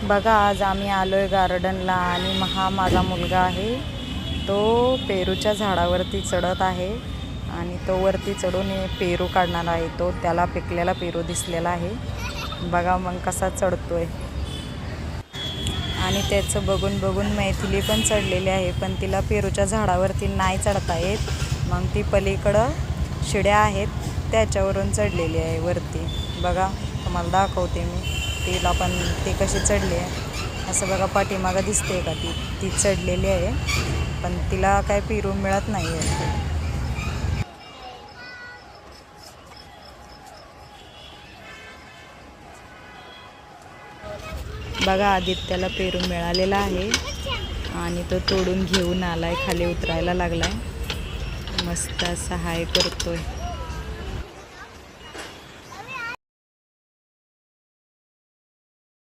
बघा आज आम्ही आलोय गार्डनला आणि हा माझा मुलगा आहे, तो पेरूच्या झाडावरती चढत आहे आणि तो वरती चढून पेरू काढणार आहे। तो त्याला पिकलेला पेरू दिसलेला आहे, बघा मग कसा चढतोय। आणि त्याचं बघून बघून मैथिली पण चढलेली आहे, पण तिला पेरूच्या झाडावरती नाही चढता येत, मग ती पलीकडं शिड्या आहेत त्याच्यावरून चढलेली आहे वरती। बघा तुम्हाला दाखवते मी तिला पण ती कशी चढली आहे। असं बघा पाठीमागं दिसते का ती चढलेली आहे, पण तिला काय पेरू मिळत नाही आहे। बघा आदित्याला पेरू मिळालेला आहे आणि तो तोडून घेऊन आलाय, खाली उतरायला लागलाय, मस्त असा हाय करतोय।